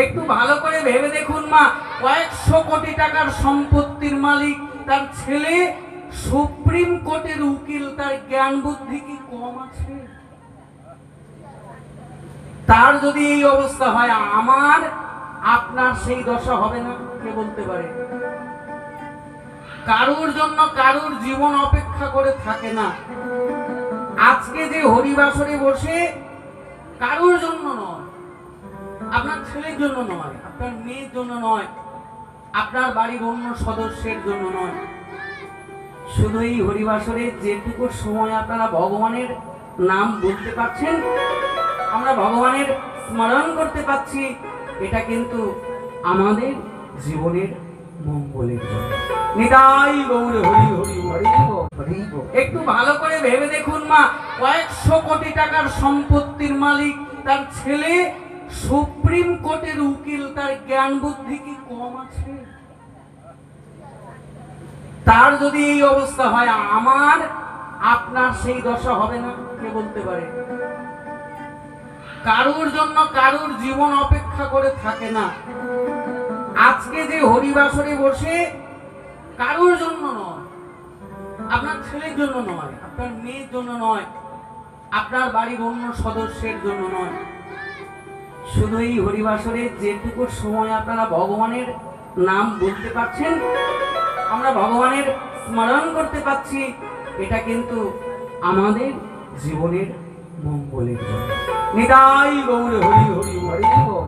একটু ভালো করে ভেবে দেখুন মা, কয়েকশো কোটি টাকার সম্পত্তির মালিক, তার ছেলে সুপ্রিম কোর্টের উকিল, তার জ্ঞান বুদ্ধি কি কম আছে? তার যদি এই অবস্থা হয়, আমার আপনার সেই দশা হবে না? কে বলতে পারে? কারুর জন্য কারুর জীবন অপেক্ষা করে থাকে না। আজকে যে হরিবাসরে বসে, কারুর জন্য নয়, আপনার ছেলের জন্য নয়, আপনার মেয়ের জন্য নয়, আপনার বাড়ির অন্য সদস্যের জন্য নয়, শুধু এই হরিবাসরে যেটুকু সময় আপনারা ভগবানের নাম বলতে পারছেন, আমরা ভগবানের স্মরণ করতে পারছি, এটা কিন্তু আমাদের জীবনের মঙ্গলের জন্য। নিতাই গৌর হরি হরি হরি হরি। একটু ভালো করে ভেবে দেখুন মা, কয়েকশো কোটি টাকার সম্পত্তির মালিক, তার ছেলে সুপ্রিম কোর্টের উকিল, তার জ্ঞান বুদ্ধি কি কম আছে? তার যদি এই অবস্থা হয়, আমার আপনার সেই দশা হবে না? কে বলতে পারে? কারুর জন্য কারুর জীবন অপেক্ষা করে থাকে না। আজকে যে হরিবাসরে বসে, কারুর জন্য নয়, আপনার ছেলের জন্য নয়, আপনার মেয়ের জন্য নয়, আপনার বাড়ির অন্য সদস্যের জন্য নয়, শুধু এই হরিবাসরে যেটুকু সময় আপনারা ভগবানের নাম বলতে পারছেন, আমরা ভগবানের স্মরণ করতে পারছি, এটা কিন্তু আমাদের জীবনের মঙ্গলের জন্য। নিতাই গৌর হরি হরি হরি।